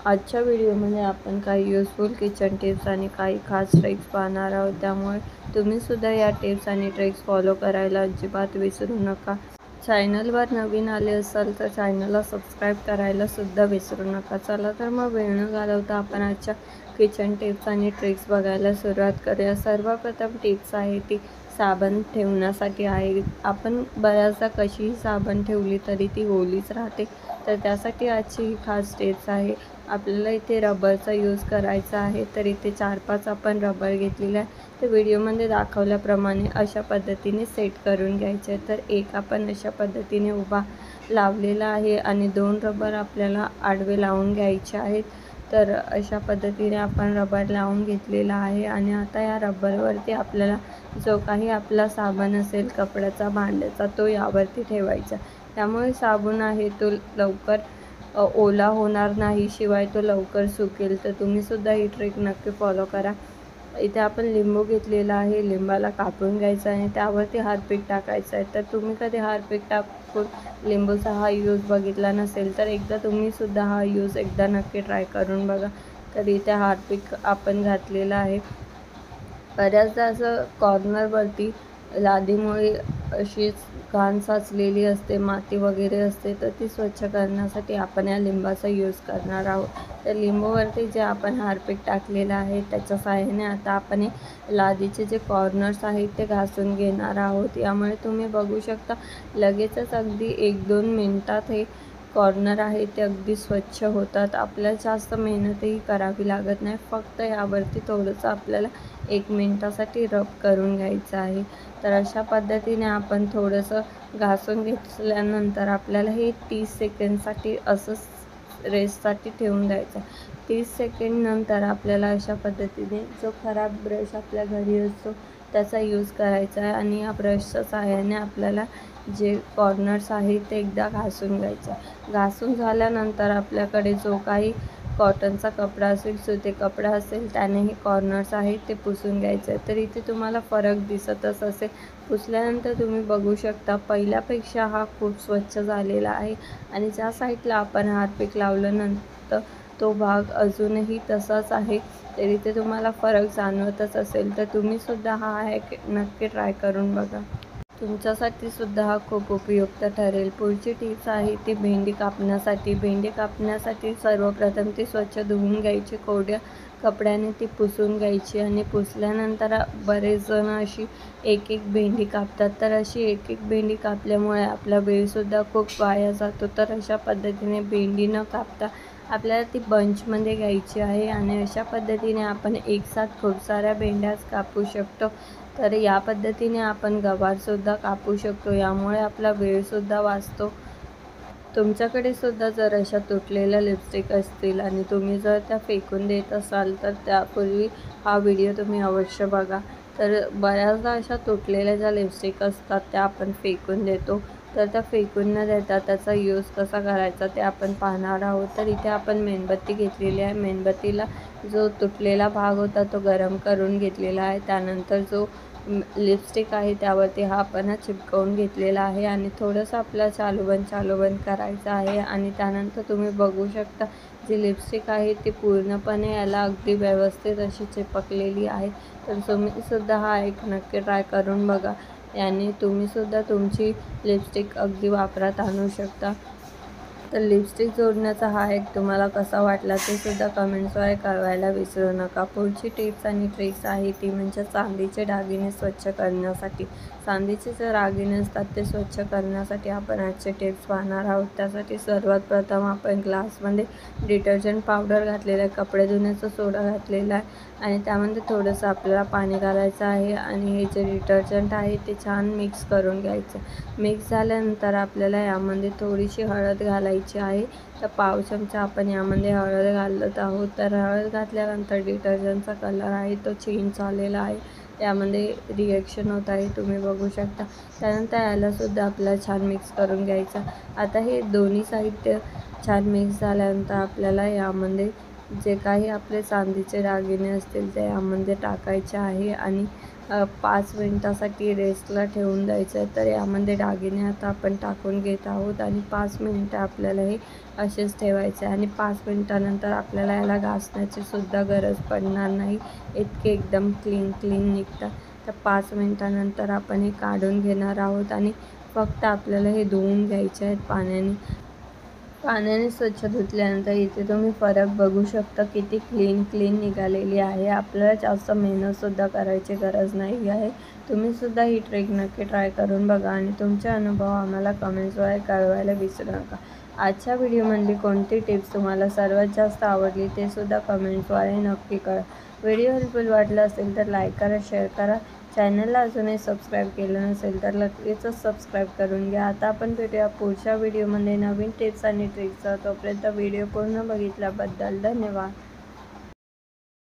आजच्या व्हिडिओमध्ये आपण काही युजफुल किचन टिप्स आणि काही खास ट्रिक्स पाहणार आहोत, त्यामुळे तुम्हीसुद्धा या टिप्स आणि ट्रिक्स फॉलो करायला अजिबात विसरू नका. चॅनलवर नवीन आले असाल तर चॅनलला सबस्क्राईब करायला सुद्धा विसरू नका. चला तर मग वेळ न घालवता आपण आजच्या किचन टिप्स आणि ट्रिक्स बघायला सुरुवात करूया. सर्वप्रथम टिप्स आहे ती साबण ठेवण्यासाठी आहे. आपण बऱ्याचदा कशीही साबण ठेवली तरी ती ओलीच राहते, तर त्यासाठी आजची ही खास टिप्स आहे. आपल्याला इथे रबरचा यूज करायचा आहे, तर इथे 4-5 आपण रबर घेतलेला आहे. तर व्हिडिओमध्ये दाखवल्याप्रमाणे अशा पद्धतीने सेट करून घ्यायचे. तर एक आपण अशा पद्धतीने उभा लावलेला आहे आणि 2 रबर आपल्याला आडवे लावून घ्यायचे आहेत. तर अशा पद्धतीने आपण रबर लावून घेतलेला आहे आणि आता या रबरवरती आपल्याला जो काही आपला साबण असेल कपड्याचा, भांड्याचा, तो यावरती ठेवायचा. त्यामुळे साबण आहे तो लवकर ओला होणार नाही, शिवाय तो लवकर सुकेल. तर तुम्हीसुद्धा ही ट्रिक नक्की फॉलो करा. इथे आपण लिंबू घेतलेला आहे, लिंबाला कापून घ्यायचं आहे आणि त्यावरती हार्पिक टाकायचं आहे. तर तुम्ही कधी हार्पिक टाकून लिंबूचा हा यूज बघितला नसेल तर एकदा तुम्हीसुद्धा हा यूज एकदा नक्की ट्राय करून बघा. तर इथे हार्पिक आपण घातलेला आहे. बऱ्याचदा असं कॉर्नरवरती लादीमुळे अशीच घाण साचलेली असते, माती वगैरे असते, तर ती स्वच्छ करण्यासाठी आपण या लिंबाचा यूज करणार आहोत. तर लिंबूवरती जे आपण हार्पिक टाकलेलं आहे त्याच्या सहाय्याने आता आपण हे लादीचे जे कॉर्नर्स आहेत ते घासून घेणार आहोत. यामुळे तुम्ही बघू शकता लगेचच अगदी 1-2 मिनटात हे कॉर्नर आहे ते अगदी स्वच्छ होतात. आपल्याला जास्त मेहनतही करावी लागत नाही. फक्त यावरती थोडंसं आपल्याला 1 मिनिटासाठी रब करून घ्यायचं आहे. तर अशा पद्धतीने आपण थोडंसं घासून घेतल्यानंतर आपल्याला हे 30 सेकंडसाठी असंच रेस्टसाठी ठेवून द्यायचं. 30 सेकंड नंतर आपल्याला अशा पद्धतीने जो खराब ब्रश आपल्या घरी असतो त्याचा यूज करायचा आहे आणि या ब्रशच्या सहाय्याने आपल्याला जे कॉर्नर्स आहेत ते एकदा घासून घ्यायचं. घासून झाल्यानंतर आपल्याकडे जो काही कॉटनचा कपडा असेल, सुती कपडा असेल, त्याने हे कॉर्नर्स आहेत ते पुसून घ्यायचं आहे. तर इथे तुम्हाला फरक दिसतच असेल. पुसल्यानंतर तुम्ही बघू शकता पहिल्यापेक्षा हा खूप स्वच्छ झालेला आहे आणि ज्या साईडला आपण हार्पिक लावल्यानंतर तो भाग अजूनही तसाच आहे. तर इथे तुम्हाला फरक जाणवतच असेल. तर तुम्हीसुद्धा हा हॅक नक्की ट्राय करून बघा. तुमच्यासाठी सुद्धा हा खूप उपयुक्त ठरेल. पुढची टिप्स आहे ती भेंडी कापण्यासाठी. भेंडी कापण्यासाठी सर्वप्रथम ती स्वच्छ धुवून घ्यायची, कोरड्या कपड्याने ती पुसून घ्यायची आणि पुसल्यानंतर बरेच जण अशी एक भेंडी कापतात. तर अशी एक भेंडी कापल्यामुळे आपला वेळसुद्धा खूप वाया जातो. तर अशा पद्धतीने भेंडी न कापता आपल्याला ती बंचमध्ये घ्यायची आहे आणि अशा पद्धतीने आपण एकसाथ खूप साऱ्या भेंड्याच कापू शकतो. तर या पद्धतीने आपण गवारसुद्धा कापू शकतो. यामुळे आपला वेळसुद्धा वाचतो. तुमच्याकडे सुद्धा जर अशा तुटलेल्या लिपस्टिक असतील आणि तुम्ही जर त्या फेकून देत असाल तर त्यापूर्वी हा व्हिडिओ तुम्ही अवश्य बघा. तर बऱ्याचदा अशा तुटलेल्या ज्या लिपस्टिक असतात त्या आपण फेकून देतो. तर त्या फेकून न देता त्याचा यूज कसा करायचा ते आपण पाहणार आहोत. तर इथे आपण मेणबत्ती घेतलेली आहे. मेणबत्तीला जो तुटलेला भाग होता तो गरम करून घेतलेला आहे. त्यानंतर जो लिपस्टिक आहे त्यावरती हा आपण चिपकवून घेतलेला आहे आणि थोडंसं आपल्याला चालू बंद करायचं आहे आणि त्यानंतर तुम्ही बघू शकता जी लिपस्टिक आहे ती पूर्णपणे याला अगदी व्यवस्थित अशी चिपकलेली आहे. तर तुम्हीसुद्धा हा एक नक्की ट्राय करून बघा. याने तुम्हीसुद्धा तुमची लिपस्टिक अगदी वापरात आणू शकता. तर लिपस्टिक जोडण्याचा हा एक तुम्हाला कसा वाटला ते सुद्धा कमेंट्सद्वारे कळवायला विसरू नका. पुढची टिप्स आणि ट्रिक्स आहे ती म्हणजे चांदीचे दागिने स्वच्छ करण्यासाठी. चांदीचे जे दागिने असतात ते स्वच्छ करण्यासाठी आपण आजचे टिप्स पाहणार आहोत. त्यासाठी सर्वात प्रथम आपण ग्लासमध्ये डिटर्जंट पावडर घातलेलं आहे, कपडे धुण्याचा सोडा घातलेला आहे आणि त्यामध्ये थोडंसं आपल्याला पाणी घालायचं आहे आणि हे जे डिटर्जंट आहे ते छान मिक्स करून घ्यायचं. मिक्स झाल्यानंतर आपल्याला यामध्ये थोडीशी हळद घालायची आहे. तर पाव चमचा आपण यामध्ये हळद घालत आहोत. तर हळद घातल्यानंतर डिटर्जंटचा कलर आहे तो चेंज झालेला आहे. यामध्ये रिॲक्शन होत आहे, तुम्ही बघू शकता. त्यानंतर यालासुद्धा आपल्याला छान मिक्स करून घ्यायचं. आता हे दोन्ही साहित्य छान मिक्स झाल्यानंतर आपल्याला यामध्ये जे काही आपले चांदीचे दागिने असतील ते यामध्ये टाकायचे आहे आणि 5 मिनिटासाठी रेस्टला ठेवून द्यायचं आहे. तर यामध्ये दागिने आता आपण टाकून घेत आहोत आणि 5 मिनिटं आपल्याला हे असेच ठेवायचे आणि 5 मिनिटानंतर आपल्याला याला घासण्याची सुद्धा गरज पडणार नाही. इतके एकदम क्लीन निघतात. तर 5 मिनिटानंतर आपण हे काढून घेणार आहोत आणि फक्त आपल्याला हे धुवून घ्यायचे आहेत पाण्याने स्वच्छ धुतल्यानंतर इथे तुम्ही फरक बघू शकता, किती क्लीन निघालेली आहे. आपल्याला जास्त मेहनतसुद्धा करायची गरज नाही आहे. तुम्हीसुद्धा ही ट्रिक नक्की ट्राय करून बघा आणि तुमचे अनुभव आम्हाला कमेंट्सद्वारे कळवायला विसरू नका. आजच्या व्हिडिओमधली कोणती टिप्स तुम्हाला सर्वात जास्त आवडली ते सुद्धा कमेंट्सद्वारे नक्की कळवा. व्हिडिओ हेल्पफुल वाटला असेल तर लाईक करा, शेअर करा. चॅनलला अजूनही सबस्क्राईब केलं नसेल तर लगेचच सबस्क्राईब करून घ्या. आता आपण भेटूया पुढच्या व्हिडिओमध्ये नवीन टिप्स आणि ट्रिक्ससह. तोपर्यंत व्हिडिओ पूर्ण बघितल्याबद्दल धन्यवाद.